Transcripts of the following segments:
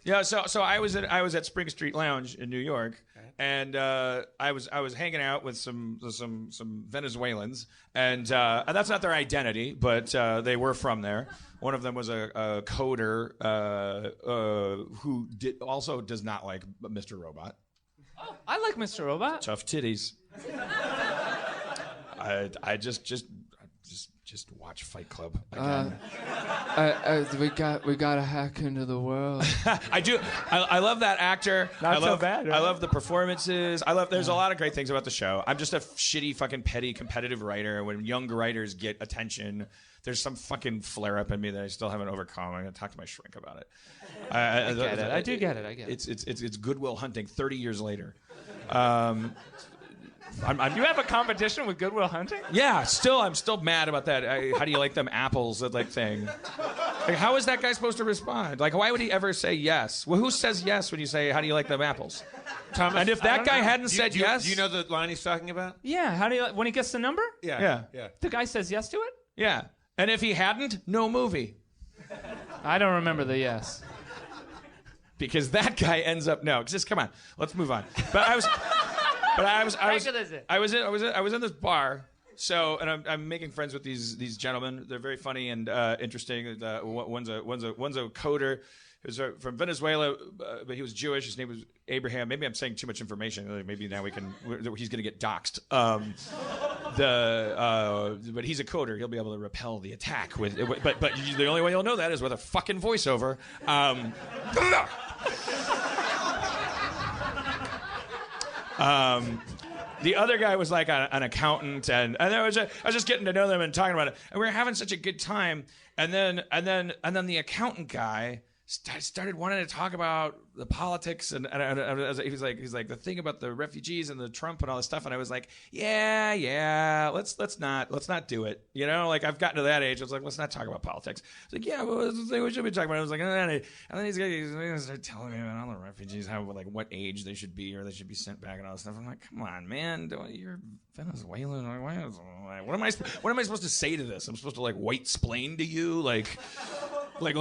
Yeah, so I was at Spring Street Lounge in New York, and I was hanging out with some Venezuelans, and that's not their identity, but they were from there. One of them was a coder who also does not like Mr. Robot. Oh, I like Mr. Robot. Tough titties. I just watch Fight Club again. We got to hack into the world. I do. I love that actor. Not so bad, right? I love the performances. There's a lot of great things about the show. I'm just a shitty fucking petty competitive writer. When young writers get attention, there's some fucking flare up in me that I still haven't overcome. I'm gonna talk to my shrink about it. I get it. I do get it. I get it. It's Goodwill Hunting 30 years later. You have a competition with Goodwill Hunting? Yeah, I'm still mad about that. How do you like them apples? That like thing. Like, how is that guy supposed to respond? Like, why would he ever say yes? Well, who says yes when you say, "How do you like them apples"? Thomas, and if that guy hadn't said yes, do you know the line he's talking about? Yeah. How do you when he gets the number? Yeah. The guy says yes to it? Yeah. And if he hadn't, no movie. I don't remember the yes. Because that guy ends up just come on, let's move on. But I was in this bar. So, and I'm making friends with these gentlemen. They're very funny and interesting. One's a coder who's from Venezuela, but he was Jewish. His name was Abraham. Maybe I'm saying too much information. Maybe now he's going to get doxxed. But he's a coder. He'll be able to repel the attack with. But the only way you'll know that is with a fucking voiceover. The other guy was like an accountant, and I was just getting to know them and talking about it, and we were having such a good time. And then the accountant guy started wanting to talk about the politics, and he's like the thing about the refugees and the Trump and all this stuff, and I was like, yeah, let's not do it, you know, like I've gotten to that age. I was like, let's not talk about politics. I was like, yeah, well, what's the thing we should be talking about? I was like, and then he's gonna start telling me about all the refugees, how like what age they should be or they should be sent back and all this stuff. I'm like, come on, man, you're Venezuelan. What am I supposed to say to this? I'm supposed to like white-splain to you, like what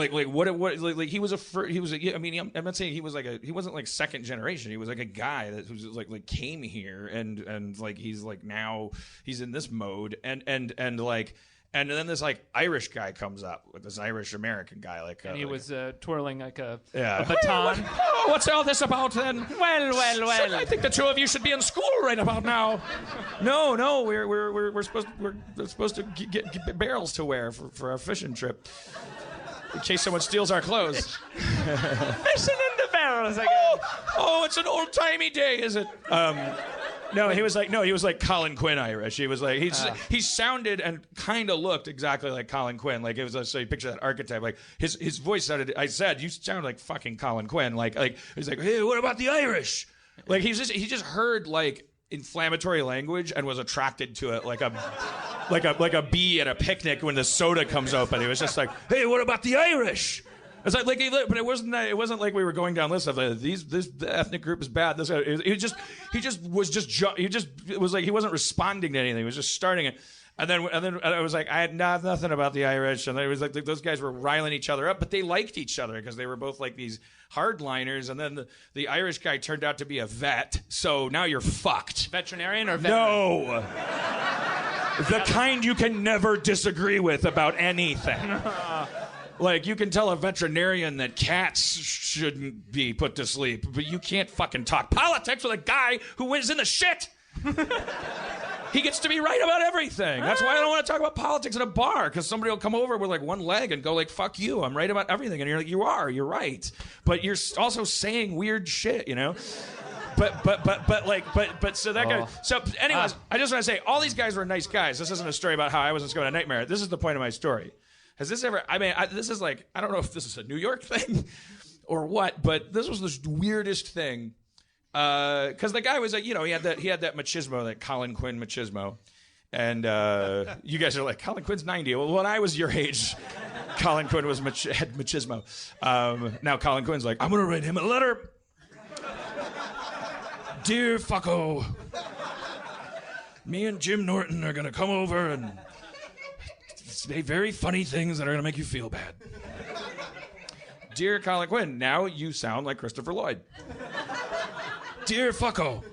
he was I mean, I'm not saying he wasn't like second generation. He was like a guy that was like came here and like he's like now he's in this mode and then this like Irish guy comes up with this Irish American guy and he was twirling like a baton. What's all this about then? Well. I think the two of you should be in school right about now. No, we're supposed to get barrels to wear for our fishing trip. In case someone steals our clothes. Fishing in the barrels again. Oh, it's an old-timey day, is it? No, he was like Colin Quinn Irish. He was like he sounded and kind of looked exactly like Colin Quinn. Like it was so you picture that archetype. Like his voice sounded. I said you sound like fucking Colin Quinn. Like he's like, hey, what about the Irish? Like he just heard like inflammatory language and was attracted to it like a bee at a picnic when the soda comes open. He was just like, hey, what about the Irish? It's like but it wasn't like we were going down lists of this ethnic group is bad. This it was like he wasn't responding to anything. He was just starting it. And then I was like, I had nothing about the Irish, and it was like those guys were riling each other up, but they liked each other because they were both like these hardliners. And then the Irish guy turned out to be a vet, so now you're fucked. Veterinarian or veteran? No, the kind you can never disagree with about anything. Like, you can tell a veterinarian that cats shouldn't be put to sleep, but you can't fucking talk politics with a guy who is in the shit. He gets to be right about everything. That's why I don't want to talk about politics at a bar, because somebody will come over with like one leg and go like, fuck you, I'm right about everything. And you're like, you're right. But you're also saying weird shit, you know? But so that guy. So anyways, I just want to say, all these guys were nice guys. This isn't a story about how I was going to Nightmare. This is the point of my story. Has this ever, this is like, I don't know if this is a New York thing or what, but this was the weirdest thing. Because the guy was like, you know, he had that machismo, that Colin Quinn machismo. And you guys are like, Colin Quinn's 90. Well, when I was your age, Colin Quinn had machismo. Now Colin Quinn's like, I'm going to write him a letter. Dear fucko, me and Jim Norton are going to come over and say very funny things that are going to make you feel bad. Dear Colin Quinn, now you sound like Christopher Lloyd. Dear fucko,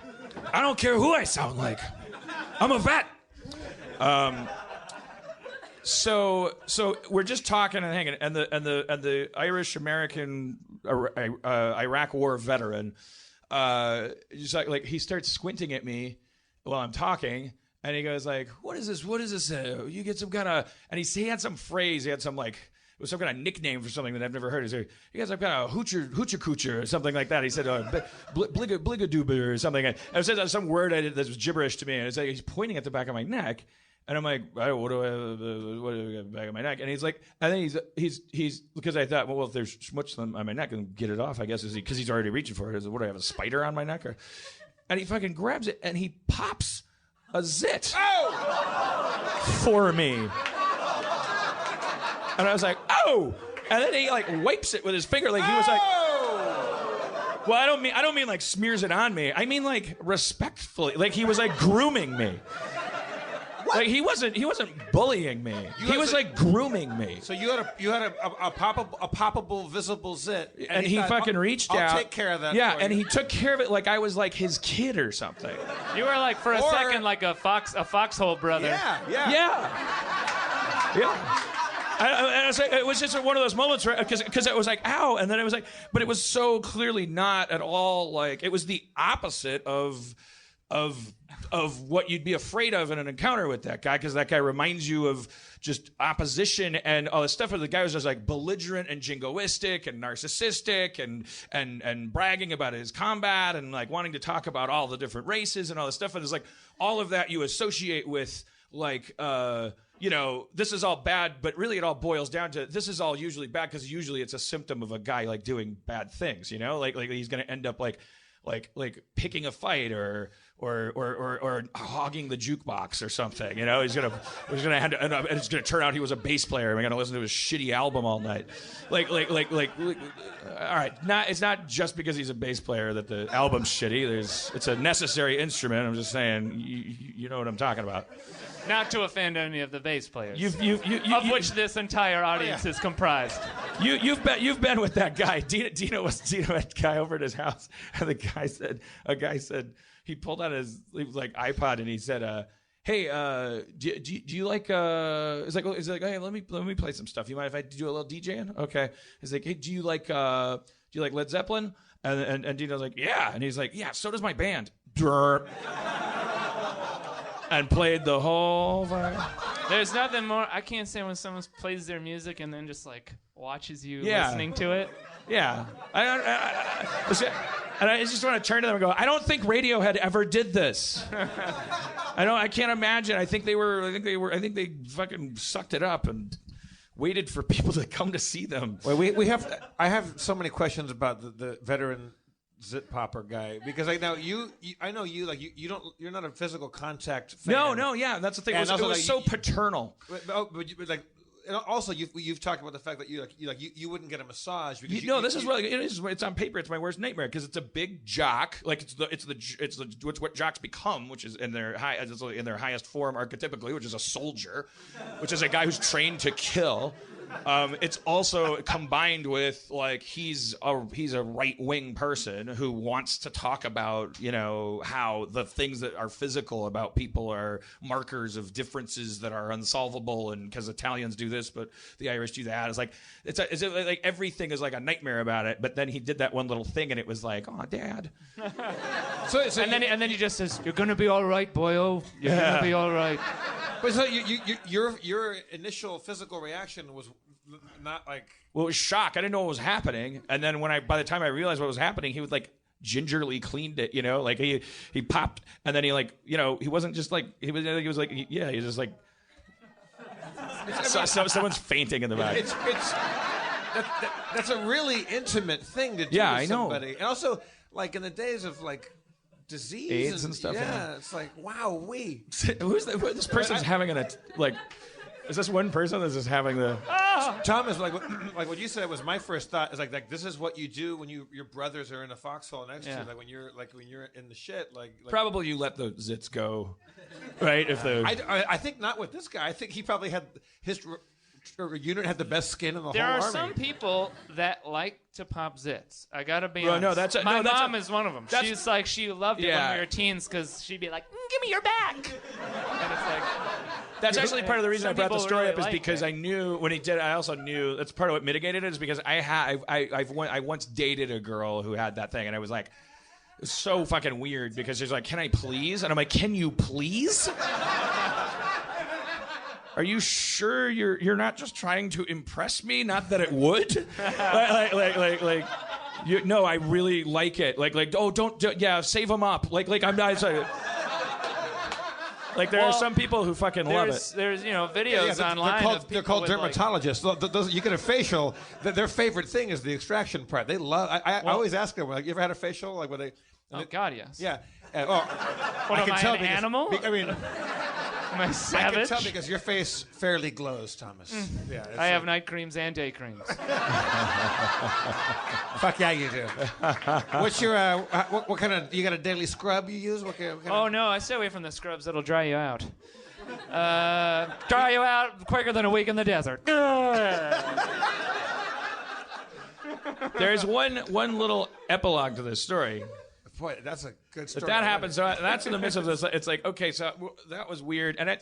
I don't care who I sound like. I'm a vet. So we're just talking and hanging, and the Irish American Iraq War veteran, just like he starts squinting at me while I'm talking, and he goes like, "What is this? What is this? You get some kind of?" And he had some phrase. He had some like. It was some kind of nickname for something that I've never heard. He said, "You guys have kind of hoocher coocher or something like that." He said, "Bligaduber" or something. And it said some word that was gibberish to me. And it's like he's pointing at the back of my neck, and I'm like, "What do I have the back of my neck?" And he's like, and then he's because I thought, well, if there's smuts on my neck, and get it off, I guess, because he's already reaching for it. Is what do I have, a spider on my neck? And he fucking grabs it and he pops a zit for me. And I was like, "Oh!" And then he like wipes it with his finger, like he was like, "Oh!" Well, I don't mean like smears it on me. I mean like respectfully, like he was like grooming me. What? Like he wasn't bullying me. He was like grooming me. So you had a poppable visible zit, and he thought, fucking reached out. I'll take care of that. Yeah, for and you. he took care of it like I was like his kid or something. You were like for a second like a foxhole brother. Yeah. I was like, it was just one of those moments where, because it was like, ow, and then it was like, but it was so clearly not at all like, it was the opposite of what you'd be afraid of in an encounter with that guy, because that guy reminds you of just opposition and all this stuff. And the guy was just like belligerent and jingoistic and narcissistic and bragging about his combat and like wanting to talk about all the different races and all this stuff. And it's like all of that you associate with like, this is all bad, but really it all boils down to this is all usually bad because usually it's a symptom of a guy like doing bad things, like he's going to end up like picking a fight or hogging the jukebox or something, he's gonna end up, and it's gonna turn out he was a bass player and we're gonna listen to his shitty album all night, all right, it's not just because he's a bass player that the album's shitty. It's a necessary instrument. I'm just saying, you know what I'm talking about. Not to offend any of the bass players, of which this entire audience is comprised. You've been with that guy. Dino had a guy over at his house, and a guy said he pulled out his like iPod and he said, "Hey, do you like?" It's like, "Hey, let me play some stuff. You mind if I do a little DJing?" Okay. He's like, "Hey, do you like Led Zeppelin?" And Dino's like, "Yeah," and he's like, "Yeah, so does my band." And played the whole vibe. There's nothing more. I can't stand when someone plays their music and then just like watches you listening to it. Yeah. And I just want to turn to them and go, I don't think Radiohead ever did this. I can't imagine. I think they fucking sucked it up and waited for people to come to see them. Well, I have so many questions about the veteran zit popper guy, because I know you're not a physical contact fan. No, yeah, that's the thing. It was so paternal. But also you've talked about the fact that you wouldn't get a massage because this is what it is. It's on paper. It's my worst nightmare because it's a big jock. Like it's what jocks become, which is in their highest form archetypically, which is a soldier, which is a guy who's trained to kill. It's also combined with like he's a right-wing person who wants to talk about how the things that are physical about people are markers of differences that are unsolvable, and because Italians do this but the Irish do that. It's like like everything is like a nightmare about it. But then he did that one little thing and it was like, oh, Dad. And then he just says, "You're gonna be all right, boyo. You're gonna be all right." But so your initial physical reaction was not like... Well, it was shock. I didn't know what was happening. And then by the time I realized what was happening, he was like gingerly cleaned it, like he popped, and then he like, he wasn't just like, he was like, yeah, he was just like, someone's fainting in the back. That's a really intimate thing to do with somebody. And also, like in the days of like disease AIDS and stuff. Yeah, it's like, wow, this person's having is this one person that's just having the... Thomas, like what you said was my first thought is like this is what you do when your brothers are in a foxhole next to you, like when you're in the shit, like probably you let the zits go, right? If I think not with this guy. I think he probably had his unit had the best skin in the There whole are army. some people that like to pop zits. I gotta be Well, honest. no, that's a- My no, that's mom a- is one of them. that's- She's like, she loved it when Yeah. we were teens because she'd be like, give me your back. And it's like, That's actually part of the reason I Some brought the people story really up is like because it. I knew when he did. I also knew that's part of what mitigated it is because I once dated a girl who had that thing, and I was like, it was so fucking weird because she's like, "Can I please?" And I'm like, "Can you please?" Are you sure you're not just trying to impress me? Not that it would. like. No, I really like it. Oh, don't save them up. I'm not. Like there are some people who fucking love it. There's videos online. They're called of people with, dermatologists. Those, you get a facial. Their favorite thing is the extraction part. They love. I always ask them, like, you ever had a facial? Like, where they? Oh God, yes. Yeah. What, am I an animal? I mean, Am I I savage? can tell because your face fairly glows, Thomas. Yeah. I have night creams and day creams. Fuck yeah, you do. What's your what kind of? You got a daily scrub you use? What kind Oh of, no, I stay away from the scrubs. That'll dry you out. Dry you out quicker than a week in the desert. There's one little epilogue to this story. Boy, that's a good story. But that happens. So that's in the midst of this. It's like, okay, so that was weird, and I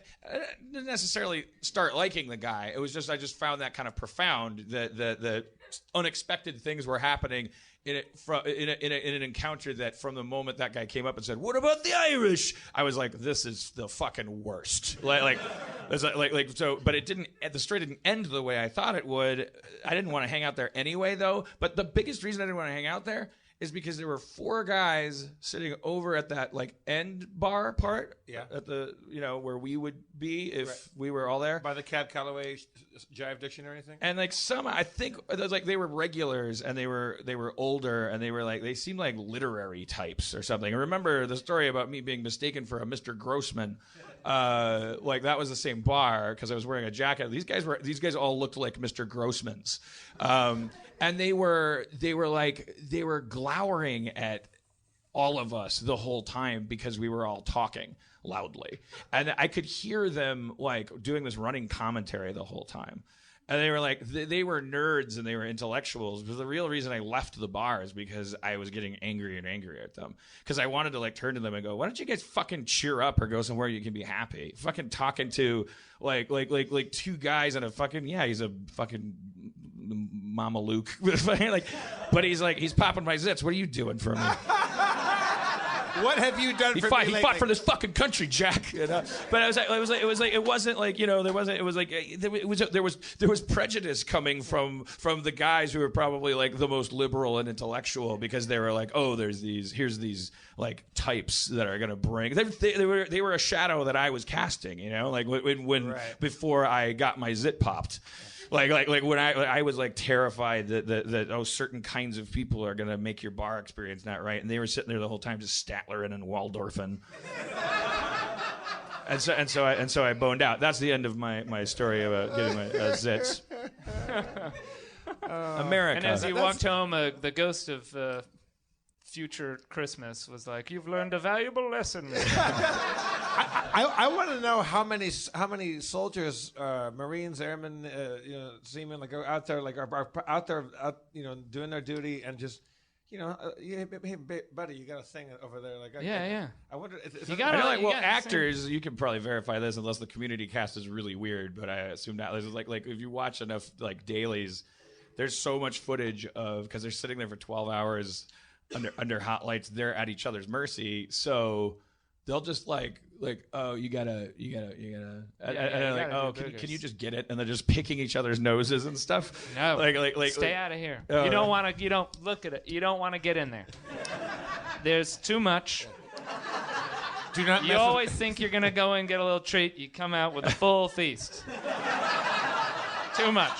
didn't necessarily start liking the guy. It was just I just found that kind of profound. The unexpected things were happening in an encounter that from the moment that guy came up and said, "What about the Irish?" I was like, "This is the fucking worst." Like so. But it didn't. The story didn't end the way I thought it would. I didn't want to hang out there anyway, though. But the biggest reason I didn't want to hang out there is because there were 4 guys sitting over at that end bar part, at the where we would be if we were all there by the Cad Calloway Jive Dictionary thing. And I think it was they were regulars and they were older and they seemed like literary types or something. I remember the story about me being mistaken for a Mr. Grossman. That was the same bar because I was wearing a jacket. These guys all looked like Mr. Grossmans. And they were glowering at all of us the whole time because we were all talking loudly. And I could hear them doing this running commentary the whole time. And they were they were nerds and they were intellectuals. But the real reason I left the bar is because I was getting angrier and angrier at them. Because I wanted to turn to them and go, "Why don't you guys fucking cheer up or go somewhere you can be happy?" Fucking talking to 2 guys and he's a fucking Mama Luke. But he's popping my zits. What are you doing for me? What have you done for me He fought for this fucking country, Jack. But there was prejudice coming from the guys who were probably the most liberal and intellectual because they were here's these types that are gonna bring. They were a shadow that I was casting, when before I got my zit popped. When I was terrified that certain kinds of people are gonna make your bar experience not right, and they were sitting there the whole time just Statlering and Waldorfing, and so I boned out. That's the end of my story about getting my zits. America. And as he walked home, the ghost of future Christmas was like, "You've learned a valuable lesson." I want to know how many soldiers, Marines, airmen, seamen, are out there, are out there, doing their duty and just, hey, buddy, you got a thing over there, Yeah. I wonder. Actors, you can probably verify this unless the community cast is really weird, but I assume that if you watch enough dailies, there's so much footage of because they're sitting there for 12 hours under hot lights, they're at each other's mercy, so they'll just you gotta can you just get it, and they're just picking each other's noses and stuff. No, stay out of here. You don't look at it. You don't want to get in there. There's too much. Do not. You always think you're gonna go and get a little treat. You come out with a full feast. Too much.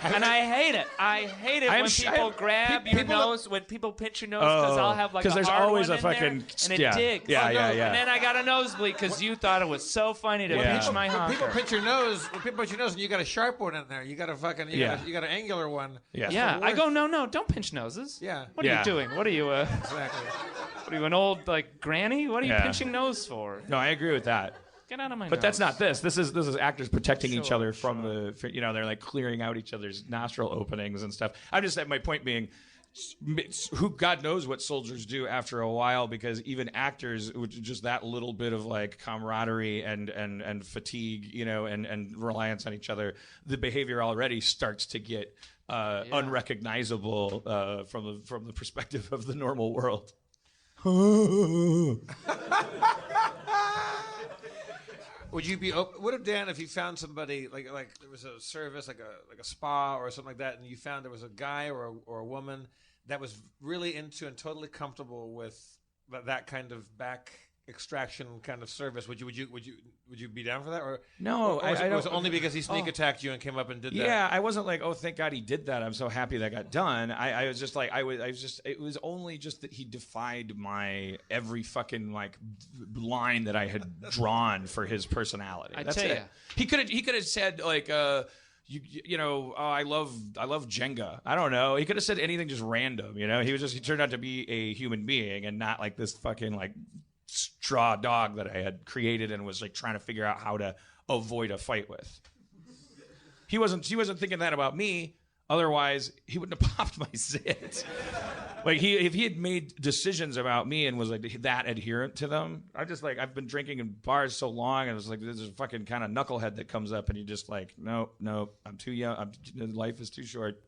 And I hate it. I hate it when people grab your nose, when people pinch your nose, because I'll have because there's always a fucking and it digs. Yeah. And then I got a nosebleed because you thought it was so funny to pinch my honker. People pinch your nose. When people pinch your nose, and you got a sharp one in there. You got a fucking. You got an angular one. Yeah. I go, no, don't pinch noses. Yeah. What are you doing? What are you? Exactly. What are you, an old granny? What are you pinching nose for? No, I agree with that. Get out of my But nose. that's not this. This is actors protecting each other from the, you know, they're like clearing out each other's nostril openings and stuff. I'm just at my point being, who God knows what soldiers do after a while, because even actors, just that little bit of like camaraderie and fatigue, you know, and reliance on each other, the behavior already starts to get unrecognizable from the perspective of the normal world. Would you be open? What if, Dan, if you found somebody like there was a service like a spa or something like that, and you found there was a guy or a woman that was really into and totally comfortable with that kind of back extraction kind of service? Would you be down for that? Or no, or was it only because he sneak attacked you and came up and did that? Yeah, I wasn't like, oh, thank God he did that. I'm so happy that got done. I was just like, it was only just that he defied my every fucking like line that I had drawn for his personality. That's it. He could have said like, you know, oh, I love Jenga. I don't know. He could have said anything just random. You know, he turned out to be a human being and not like this fucking like straw dog that I had created and was like trying to figure out how to avoid a fight with. He wasn't thinking that about me. Otherwise, he wouldn't have popped my zit. Like if he had made decisions about me and was like that adherent to them, I've been drinking in bars so long, and it was like there's a fucking kind of knucklehead that comes up and you just like, no, I'm too young. Life is too short.